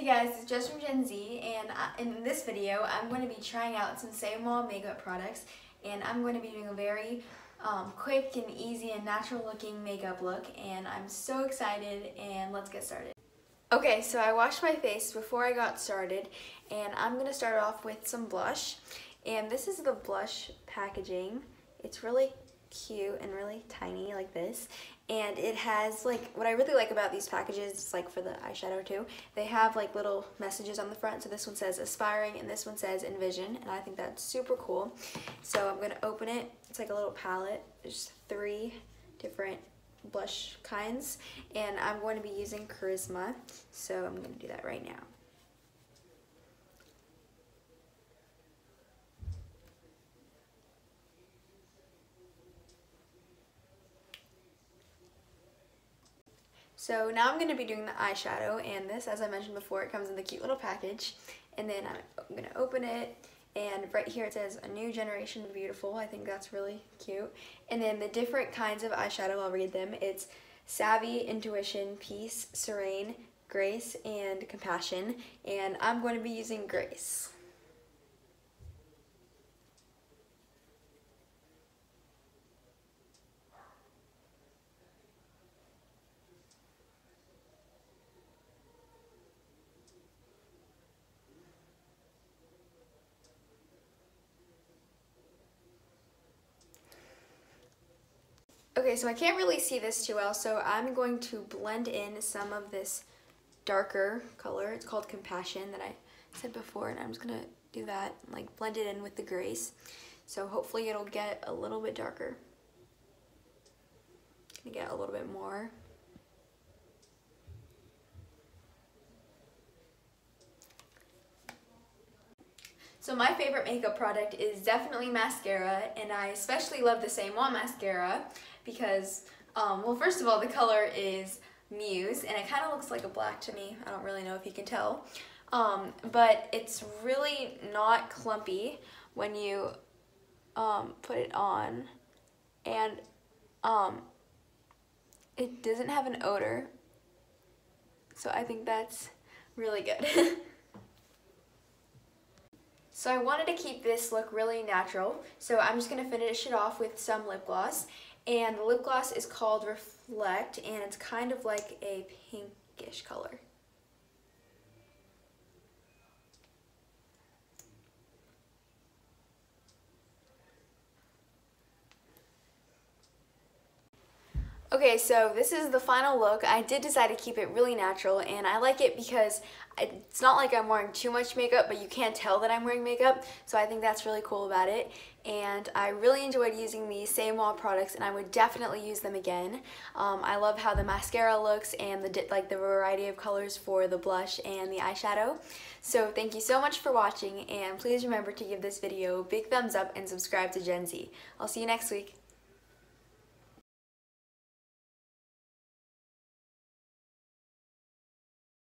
Hey guys, it's Jess from Gen Z, and in this video I'm going to be trying out some Samuel makeup products, and I'm going to be doing a very quick and easy and natural looking makeup look, and I'm so excited, and let's get started. Okay, so I washed my face before I got started, and I'm going to start off with some blush, and this is the blush packaging. It's really cute and really tiny like this, and it has what I really like about these packages, like for the eyeshadow too, they have like little messages on the front. So this one says aspiring and this one says envision, and I think that's super cool. So I'm gonna open it. It's like a little palette. There's 3 different blush kinds, and I'm going to be using Charisma, so I'm going to do that right now. So now I'm going to be doing the eyeshadow, and this, as I mentioned before, it comes in the cute little package. And then I'm going to open it, and right here it says, "A new generation of beautiful." I think that's really cute. And then the different kinds of eyeshadow, I'll read them. It's Savvy, Intuition, Peace, Serene, Grace, and Compassion. And I'm going to be using Grace. Okay, so I can't really see this too well, so I'm going to blend in some of this darker color. It's called Compassion that I said before, and I'm just gonna do that, like blend it in with the Grace. So hopefully it'll get a little bit darker. Gonna get a little bit more. So my favorite makeup product is definitely mascara, and I especially love the Samuel mascara because, well, first of all, the color is Muse, and it kind of looks like a black to me. I don't really know if you can tell, but it's really not clumpy when you put it on, and it doesn't have an odor, so I think that's really good. So I wanted to keep this look really natural, so I'm just going to finish it off with some lip gloss. And the lip gloss is called Reflect, and it's kind of like a pinkish color. Okay, so this is the final look. I did decide to keep it really natural, and I like it because it's not like I'm wearing too much makeup, but you can't tell that I'm wearing makeup, so I think that's really cool about it. And I really enjoyed using these Samuel products, and I would definitely use them again. I love how the mascara looks and the variety of colors for the blush and the eyeshadow. So thank you so much for watching, and please remember to give this video a big thumbs up and subscribe to Gen Z. I'll see you next week.